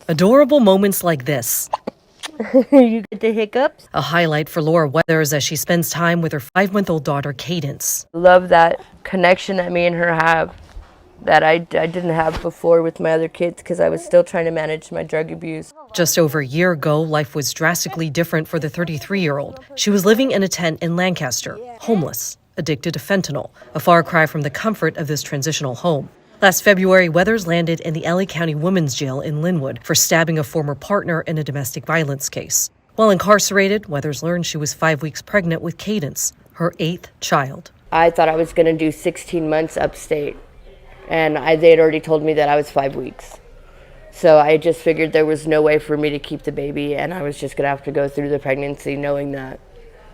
Adorable moments like this. You get the hiccups? A highlight for Laura Weathers as she spends time with her 5-month-old daughter, Cadence. Love that connection that me and her have that I didn't have before with my other kids because I was still trying to manage my drug abuse. Just over a year ago, life was drastically different for the 33-year-old. She was living in a tent in Lancaster, homeless, addicted to fentanyl, a far cry from the comfort of this transitional home. Last February, Weathers landed in the LA County Women's Jail in Linwood for stabbing a former partner in a domestic violence case. While incarcerated, Weathers learned she was 5 weeks pregnant with Cadence, her 8th child. I thought I was going to do 16 months upstate, and they had already told me that I was 5 weeks. So I just figured there was no way for me to keep the baby, and I was just going to have to go through the pregnancy knowing that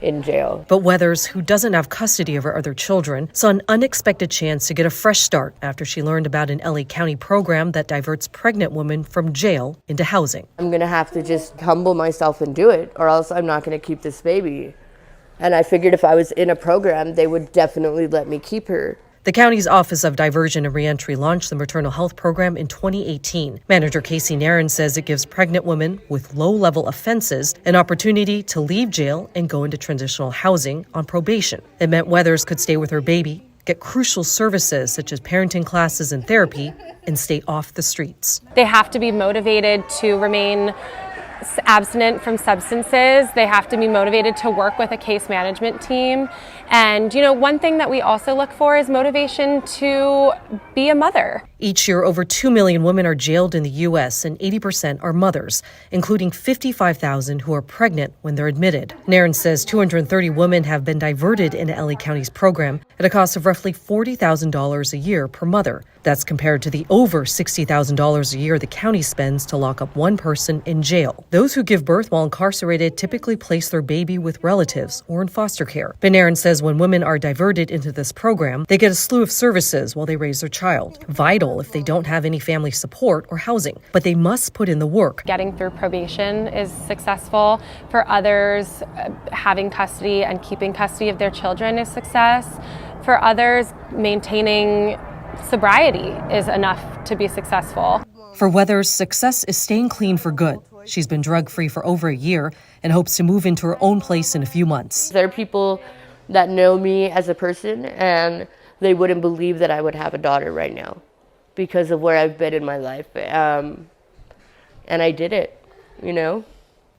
in jail. But Weathers, who doesn't have custody of her other children, saw an unexpected chance to get a fresh start after she learned about an LA County program that diverts pregnant women from jail into housing. I'm going to have to just humble myself and do it, or else I'm not going to keep this baby. And I figured if I was in a program, they would definitely let me keep her. The county's Office of Diversion and Reentry launched the maternal health program in 2018. Manager Casey Nairn says it gives pregnant women with low-level offenses an opportunity to leave jail and go into transitional housing on probation. It meant Weathers could stay with her baby, get crucial services such as parenting classes and therapy, and stay off the streets. They have to be motivated to remain abstinent from substances. They have to be motivated to work with a case management team. And, one thing that we also look for is motivation to be a mother. Each year, over 2 million women are jailed in the U.S., and 80% are mothers, including 55,000 who are pregnant when they're admitted. Nairn says 230 women have been diverted into LA County's program at a cost of roughly $40,000 a year per mother. That's compared to the over $60,000 a year the county spends to lock up one person in jail. Those who give birth while incarcerated typically place their baby with relatives or in foster care. But Nairn says when women are diverted into this program, they get a slew of services while they raise their child. Vital if they don't have any family support or housing, but they must put in the work. Getting through probation is successful. For others, having custody and keeping custody of their children is success. For others, maintaining sobriety is enough to be successful. For Weathers, success is staying clean for good. She's been drug-free for over a year and hopes to move into her own place in a few months. There are people that know me as a person, and they wouldn't believe that I would have a daughter right now because of where I've been in my life. And I did it,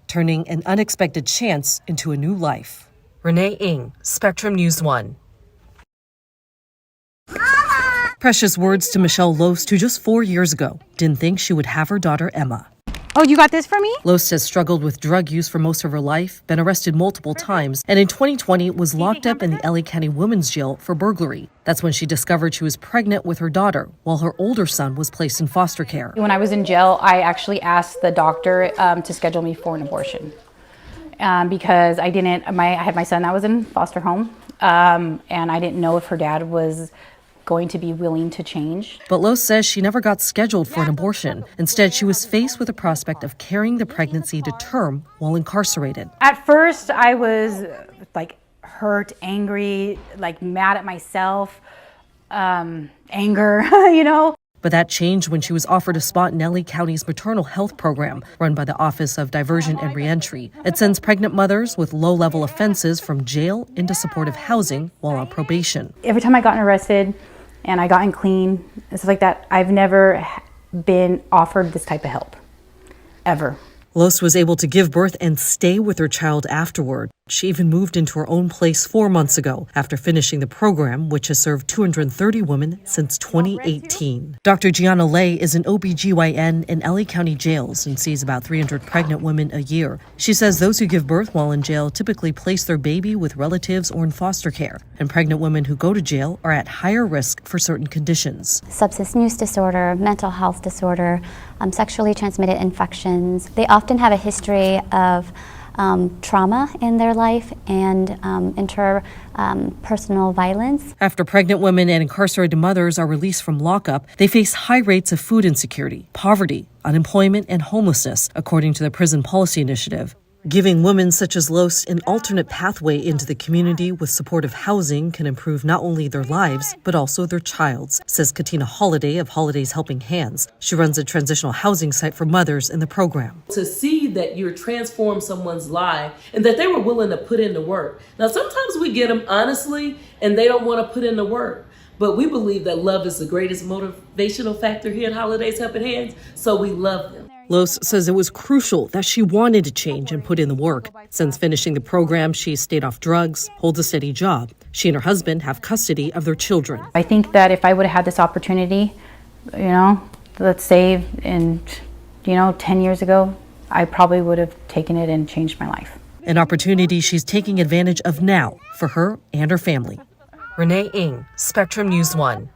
Turning an unexpected chance into a new life. Renee Ng, Spectrum News 1. Precious words to Michelle Loest, who just 4 years ago didn't think she would have her daughter Emma. Oh, you got this for me? Loest has struggled with drug use for most of her life, been arrested multiple times, and in 2020 was locked up in the LA County Women's Jail for burglary. That's when she discovered she was pregnant with her daughter, while her older son was placed in foster care. When I was in jail, I actually asked the doctor to schedule me for an abortion because I had my son that was in foster home, and I didn't know if her dad was going to be willing to change. But Loest says she never got scheduled for an abortion. Instead, she was faced with the prospect of carrying the pregnancy to term while incarcerated. At first, I was hurt, angry, mad at myself, anger, But that changed when she was offered a spot in LA County's maternal health program run by the Office of Diversion and Reentry. It sends pregnant mothers with low-level offenses from jail into supportive housing while on probation. Every time I got arrested and I gotten clean and stuff like that, I've never been offered this type of help, ever. Loest was able to give birth and stay with her child afterward. She even moved into her own place 4 months ago after finishing the program, which has served 230 women since 2018. Dr. Gianna Lay is an OBGYN in LA County jails and sees about 300 pregnant women a year. She says those who give birth while in jail typically place their baby with relatives or in foster care, and pregnant women who go to jail are at higher risk for certain conditions. Substance use disorder, mental health disorder, sexually transmitted infections. They often have a history of trauma in their life and interpersonal violence. After pregnant women and incarcerated mothers are released from lockup, they face high rates of food insecurity, poverty, unemployment, and homelessness, according to the Prison Policy Initiative. Giving women such as Los an alternate pathway into the community with supportive housing can improve not only their lives, but also their child's, says Katina Holliday of Holliday's Helping Hands. She runs a transitional housing site for mothers in the program. To see that you're transformed someone's life and that they were willing to put in the work. Now, sometimes we get them honestly and they don't want to put in the work. But we believe that love is the greatest motivational factor here at Holliday's Helping Hands, so we love them. Los says it was crucial that she wanted to change and put in the work. Since finishing the program, she's stayed off drugs, holds a steady job. She and her husband have custody of their children. I think that if I would have had this opportunity, let's say in, 10 years ago, I probably would have taken it and changed my life. An opportunity she's taking advantage of now for her and her family. Renee Ng, Spectrum News 1.